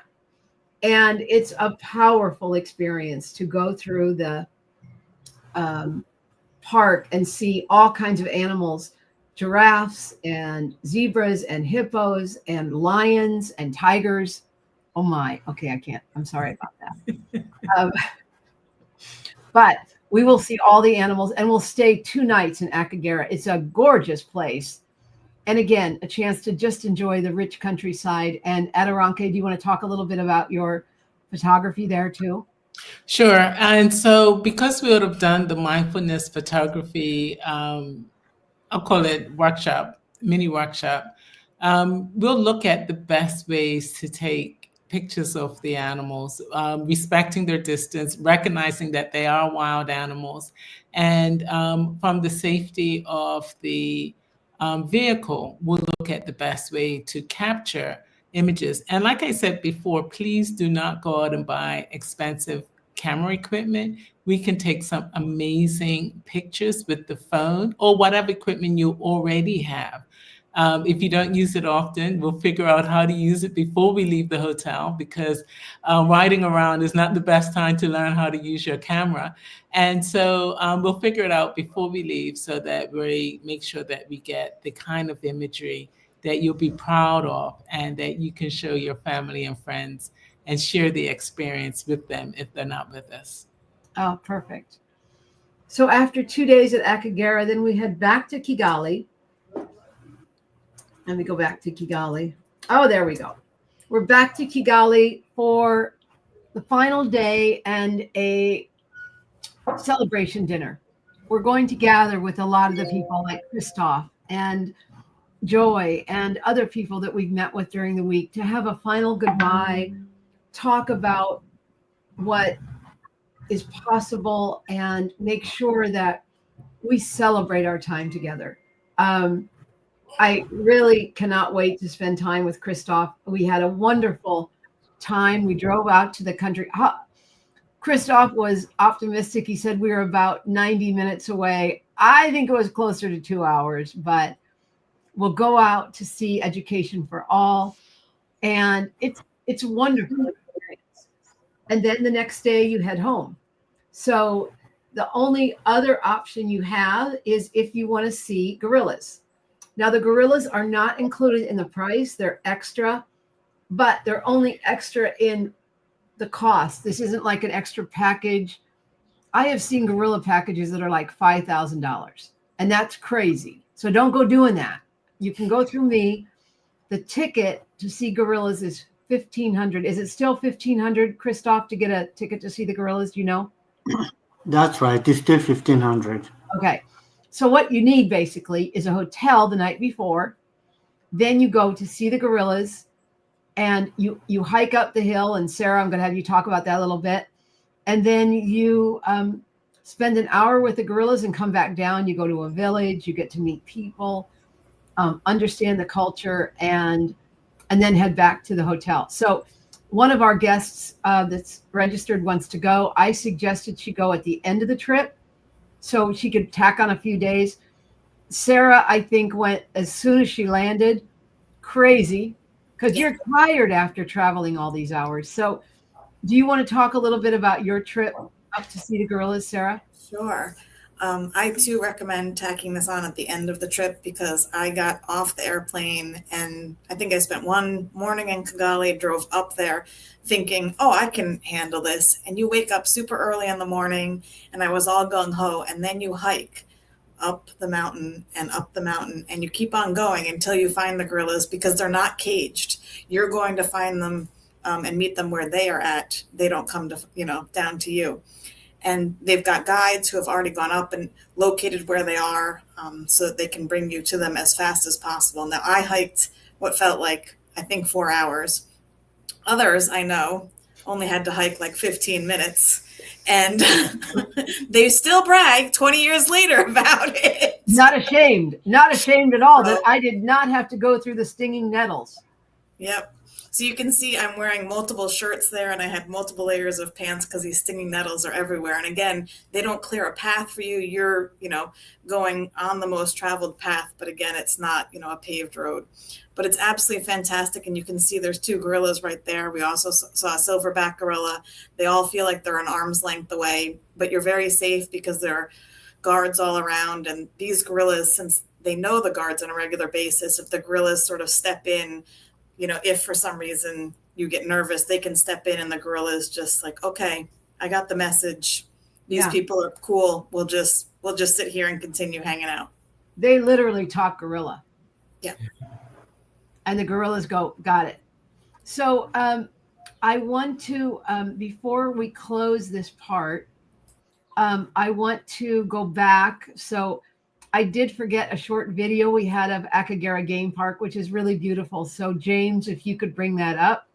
And it's a powerful experience to go through the park and see all kinds of animals. Giraffes and zebras and hippos and lions and tigers. Oh my, okay, I can't, I'm sorry about that. But we will see all the animals, and we'll stay 2 nights in Akagera. It's a gorgeous place. And again, a chance to just enjoy the rich countryside. And Adoranke, do you want to talk a little bit about your photography there too? Sure. And so because we would have done the mindfulness photography, I'll call it workshop, mini workshop. We'll look at the best ways to take pictures of the animals, respecting their distance, recognizing that they are wild animals, and from the safety of the vehicle, we'll look at the best way to capture images. And like I said before, please do not go out and buy expensive camera equipment. We can take some amazing pictures with the phone or whatever equipment you already have. If you don't use it often, we'll figure out how to use it before we leave the hotel, because riding around is not the best time to learn how to use your camera. And so we'll figure it out before we leave so that we make sure that we get the kind of imagery that you'll be proud of and that you can show your family and friends and share the experience with them if they're not with us. Oh, perfect. So after 2 days at Akagera, then we head back to Kigali. Let me go back to Kigali. Oh, there we go. We're back to Kigali for the final day and a celebration dinner. We're going to gather with a lot of the people like Christoph and Joy and other people that we've met with during the week to have a final goodbye, talk about what is possible, and make sure that we celebrate our time together. I really cannot wait to spend time with Christoph. We had a wonderful time. We drove out to the country. Christoph was optimistic. He said we were about 90 minutes away. I think it was closer to 2 hours, but we'll go out to see Education for All. And it's a wonderful experience. And then the next day you head home. So the only other option you have is if you want to see gorillas. Now, the gorillas are not included in the price. They're extra, but they're only extra in the cost. This isn't like an extra package. I have seen gorilla packages that are like $5,000, and that's crazy. So don't go doing that. You can go through me. The ticket to see gorillas is $1,500. Is it still $1,500, Christoph, to get a ticket to see the gorillas? Do you know? That's right. It's still 1,500. Okay. So what you need basically is a hotel the night before. Then you go to see the gorillas, and you hike up the hill. And Sarah, I'm going to have you talk about that a little bit. And then you spend an hour with the gorillas and come back down. You go to a village. You get to meet people, understand the culture, and then head back to the hotel. So one of our guests that's registered wants to go. I suggested she go at the end of the trip, so she could tack on a few days. Sarah, I think, went as soon as she landed, crazy, because you're tired after traveling all these hours. So do you want to talk a little bit about your trip up to see the gorillas, Sarah? Sure. I too recommend tacking this on at the end of the trip because I got off the airplane and I think I spent one morning in Kigali, drove up there thinking, oh, I can handle this. And you wake up super early in the morning and I was all gung ho. And then you hike up the mountain and up the mountain and you keep on going until you find the gorillas because they're not caged. You're going to find them and meet them where they are at. They don't come to, down to you. And they've got guides who have already gone up and located where they are so that they can bring you to them as fast as possible. Now, I hiked what felt like, I think, 4 hours. Others, I know, only had to hike like 15 minutes. And they still brag 20 years later about it. Not ashamed at all that I did not have to go through the stinging nettles. Yep. So you can see I'm wearing multiple shirts there and I had multiple layers of pants because these stinging nettles are everywhere. And again, they don't clear a path for you. You're, going on the most traveled path. But again, it's not, a paved road. But it's absolutely fantastic. And you can see there's 2 gorillas right there. We also saw a silverback gorilla. They all feel like they're an arm's length away. But you're very safe because there are guards all around. And these gorillas, since they know the guards on a regular basis, if the gorillas sort of step in, if for some reason you get nervous, they can step in and the gorilla is just like, okay, I got the message. These people are cool. We'll just sit here and continue hanging out. They literally talk gorilla. Yeah. And the gorillas go, got it. So I want to, before we close this part, I want to go back. So I did forget a short video we had of Akagera Game Park, which is really beautiful. So James, if you could bring that up.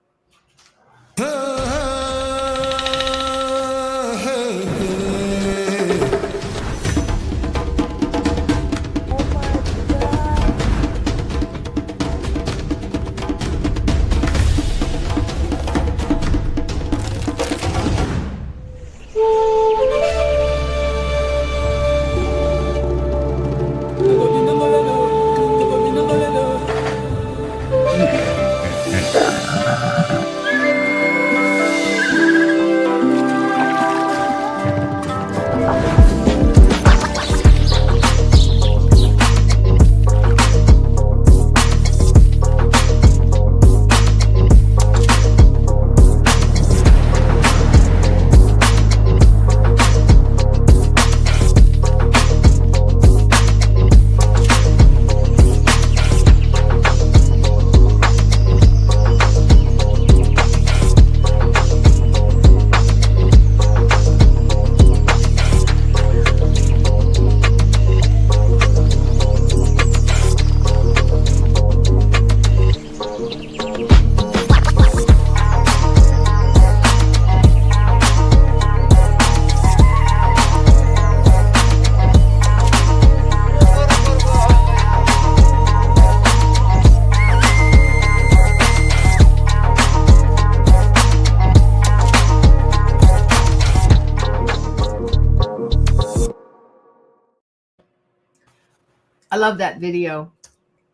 I love that video.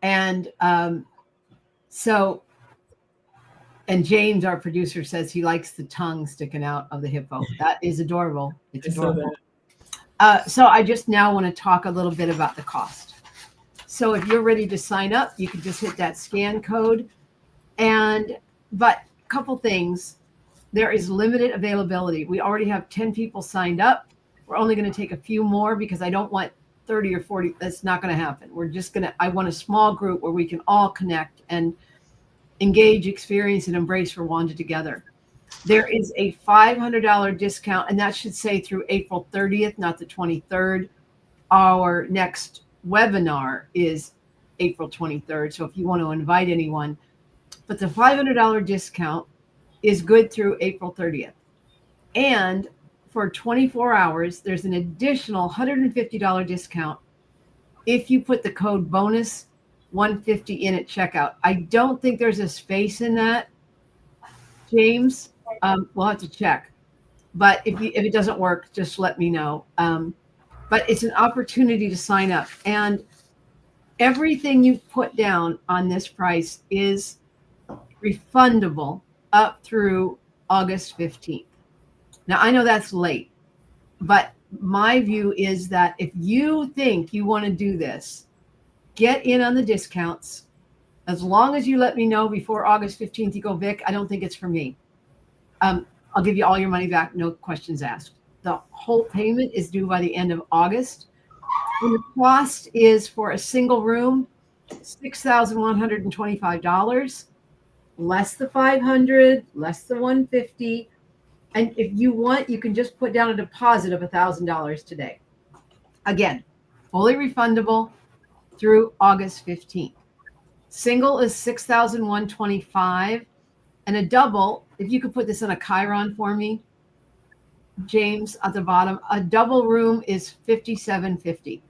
And and James, our producer, says he likes the tongue sticking out of the hippo. That is adorable. It's adorable. So I just now want to talk a little bit about the cost. So if you're ready to sign up, you can just hit that scan code. But a couple things. There is limited availability. We already have 10 people signed up. We're only going to take a few more because I don't want 30 or 40. That's not going to happen. I want a small group where we can all connect and engage, experience, and embrace Rwanda together. There is a $500 discount, and that should say through April 30th, not the 23rd. Our next webinar is April 23rd. So if you want to invite anyone, but the $500 discount is good through April 30th. And for 24 hours, there's an additional $150 discount if you put the code bonus 150 in at checkout. I don't think there's a space in that, James. We'll have to check. But if it doesn't work, just let me know. but it's an opportunity to sign up. And everything you put down on this price is refundable up through August 15th. Now, I know that's late, but my view is that if you think you want to do this, get in on the discounts. As long as you let me know before August 15th, you go, Vic, I don't think it's for me. I'll give you all your money back, no questions asked. The whole payment is due by the end of August. And the cost is for a single room, $6,125, less the $500, less the $150. And if you want, you can just put down a deposit of $1,000 today. Again, fully refundable through August 15th. Single is $6,125, and a double, if you could put this on a Chiron for me, James, at the bottom, a double room is $57.50.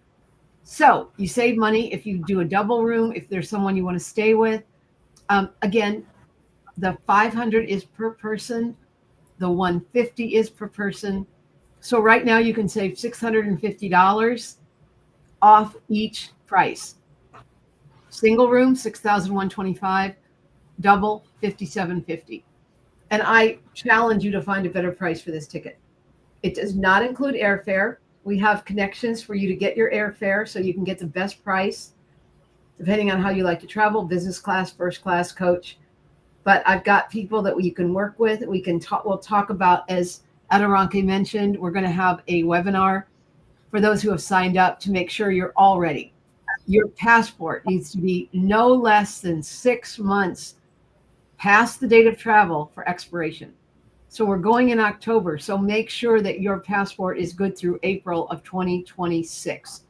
So you save money if you do a double room, if there's someone you want to stay with. Again, the $500 is per person. The $150 is per person. So right now you can save $650 off each price. Single room, $6,125, double, $57.50. And I challenge you to find a better price for this ticket. It does not include airfare. We have connections for you to get your airfare so you can get the best price, depending on how you like to travel, business class, first class, coach. But I've got people that you can work with. We'll talk about, as Adoranke mentioned, we're going to have a webinar for those who have signed up to make sure you're all ready. Your passport needs to be no less than 6 months past the date of travel for expiration. So we're going in October. So make sure that your passport is good through April of 2026,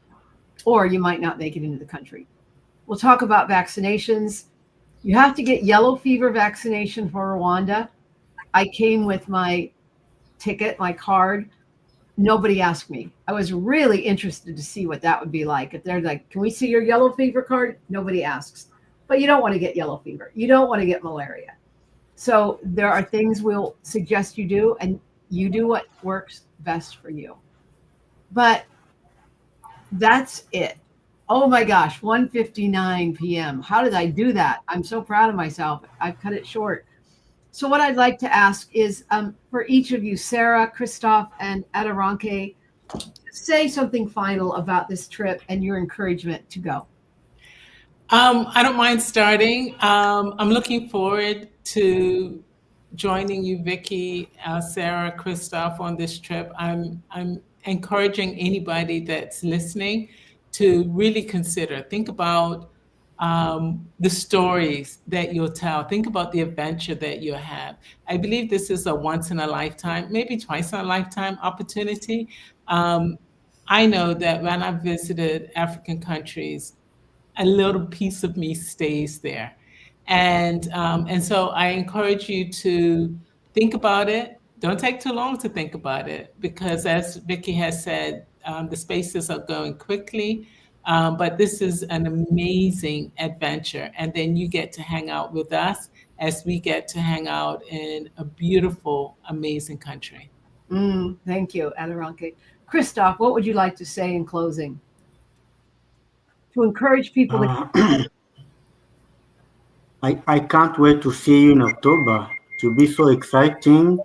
or you might not make it into the country. We'll talk about vaccinations. You have to get yellow fever vaccination for Rwanda. I came with my ticket, my card. Nobody asked me. I was really interested to see what that would be like. If they're like, can we see your yellow fever card? Nobody asks. But you don't want to get yellow fever. You don't want to get malaria. So there are things we'll suggest you do, and you do what works best for you. But that's it. Oh my gosh, 1:59 p.m. How did I do that? I'm so proud of myself. I've cut it short. So what I'd like to ask is for each of you, Sarah, Christoph, and Adoranke, say something final about this trip and your encouragement to go. I don't mind starting. I'm looking forward to joining you, Vicki, Sarah, Christoph, on this trip. I'm encouraging anybody that's listening to really consider, think about the stories that you'll tell. Think about the adventure that you'll have. I believe this is a once in a lifetime, maybe twice in a lifetime opportunity. I know that when I've visited African countries, a little piece of me stays there. And so I encourage you to think about it. Don't take too long to think about it, because as Vicki has said, the spaces are going quickly. But this is an amazing adventure. And then you get to hang out with us as we get to hang out in a beautiful, amazing country. Thank you, Adoranke. Christoph, what would you like to say in closing? To encourage people to... I can't wait to see you in October. It will be so exciting,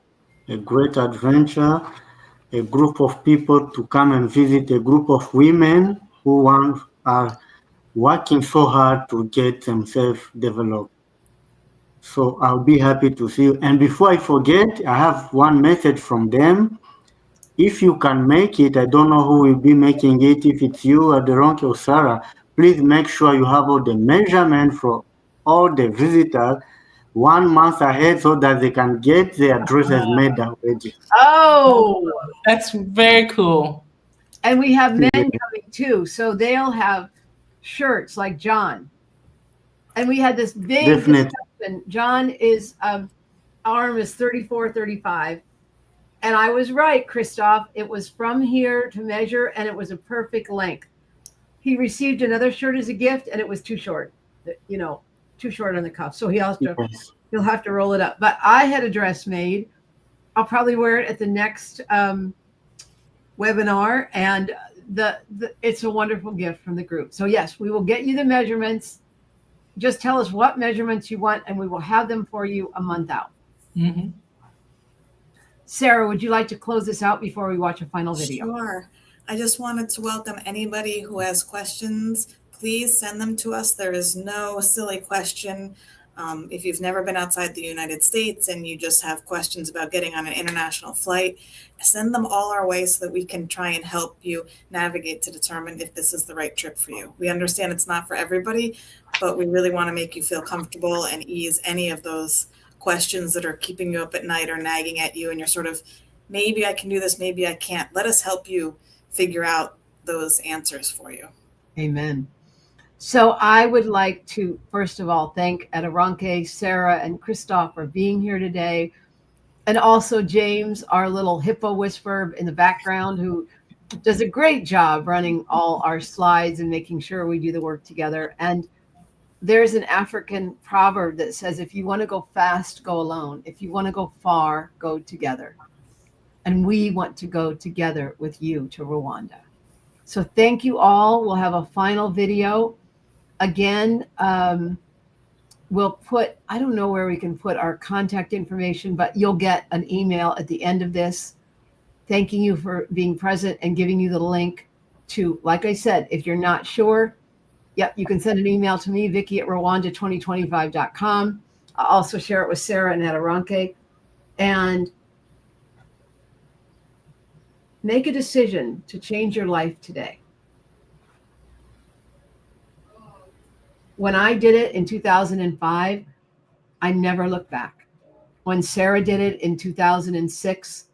a great adventure, a group of people to come and visit, a group of women who are working so hard to get themselves developed. So I'll be happy to see you. And before I forget, I have one message from them. If you can make it, I don't know who will be making it, if it's you, Adoranke, or Sarah, please make sure you have all the measurements for all the visitors 1 month ahead so that they can get their dresses made already. Oh, that's very cool. And we have men coming too, so they'll have shirts like John. And we had this big discussion. John is arm is 34, 35. And I was right, Christoph. It was from here to measure, and it was a perfect length. He received another shirt as a gift, and it was too short, too short on the cuff. So he'll have to roll it up. But I had a dress made. I'll probably wear it at the next webinar, and it's a wonderful gift from the group. So yes, we will get you the measurements. Just tell us what measurements you want, and we will have them for you a month out. Mm-hmm. Sarah, would you like to close this out before we watch a final video? Sure. I just wanted to welcome anybody who has questions. Please send them to us. There is no silly question. If you've never been outside the United States and you just have questions about getting on an international flight, send them all our way so that we can try and help you navigate to determine if this is the right trip for you. We understand it's not for everybody, but we really want to make you feel comfortable and ease any of those questions that are keeping you up at night or nagging at you and you're sort of, maybe I can do this, maybe I can't. Let us help you figure out those answers for you. Amen. So I would like to, first of all, thank Adoranke, Sarah, and Christoph for being here today. And also James, our little hippo whisperer in the background, who does a great job running all our slides and making sure we do the work together. And there's an African proverb that says, if you want to go fast, go alone. If you want to go far, go together. And we want to go together with you to Rwanda. So thank you all. We'll have a final video. Again, we'll put, I don't know where we can put our contact information, but you'll get an email at the end of this thanking you for being present and giving you the link to, like I said, if you're not sure, yep, you can send an email to me, Vicky@Rwanda2025.com. I'll also share it with Sarah and Adoranke. And make a decision to change your life today. When I did it in 2005, I never looked back. When Sarah did it in 2006,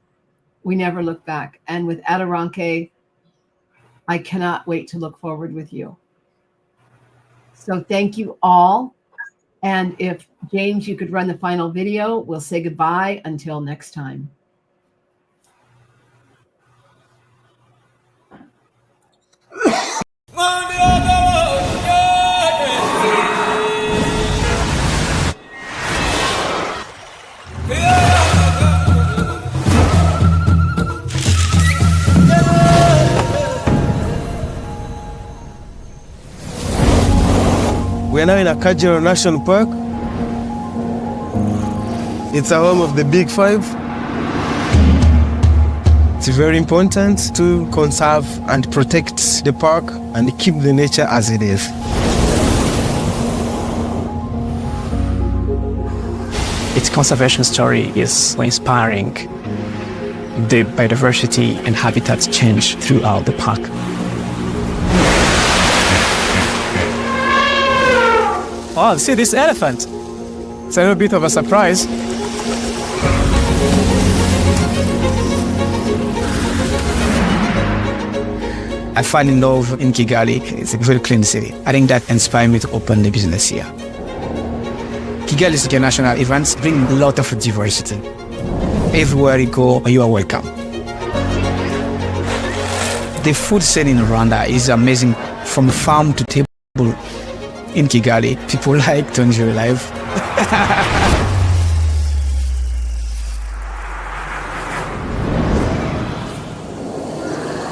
we never looked back. And with Adoranke, I cannot wait to look forward with you. So thank you all. And if James, you could run the final video, we'll say goodbye until next time. We are now in Unforgettable National Park. It's a home of the Big Five. It's very important to conserve and protect the park and keep the nature as it is. Its conservation story is so inspiring. The biodiversity and habitats change throughout the park. Oh, see this elephant. It's a little bit of a surprise. I fell in love in Kigali. It's a very clean city. I think that inspired me to open the business here. Kigali's international events bring a lot of diversity. Everywhere you go, you are welcome. The food scene in Rwanda is amazing. From farm to table in Kigali, people like to enjoy life.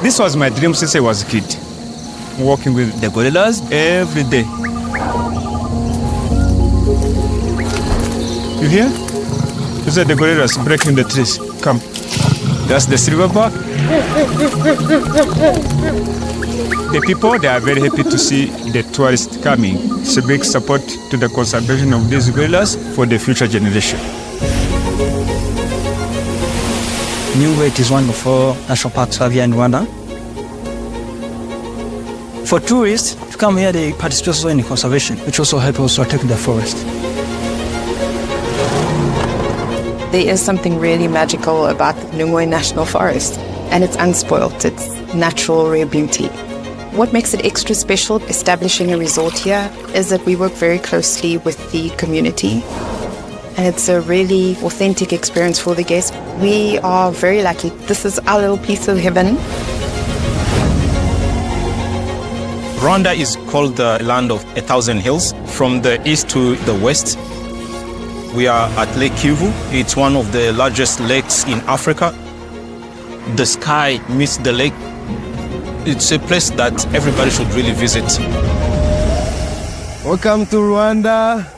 This was my dream since I was a kid. Working with the gorillas every day. You hear? These are the gorillas breaking the trees. Come. That's the silverback. The people, they are very happy to see the tourists coming. It's a big support to the conservation of these gorillas for the future generation. Newgate is one of 4 national parks here in Rwanda. For tourists to come here, they participate also in conservation, which also helps us protect the forest. There is something really magical about the Volcanoes National Forest, and it's unspoilt, it's natural, rare beauty. What makes it extra special establishing a resort here is that we work very closely with the community, and it's a really authentic experience for the guests. We are very lucky. This is our little piece of heaven. Rwanda is called the land of 1,000 hills. From the east to the west, we are at Lake Kivu. It's one of the largest lakes in Africa. The sky meets the lake. It's a place that everybody should really visit. Welcome to Rwanda.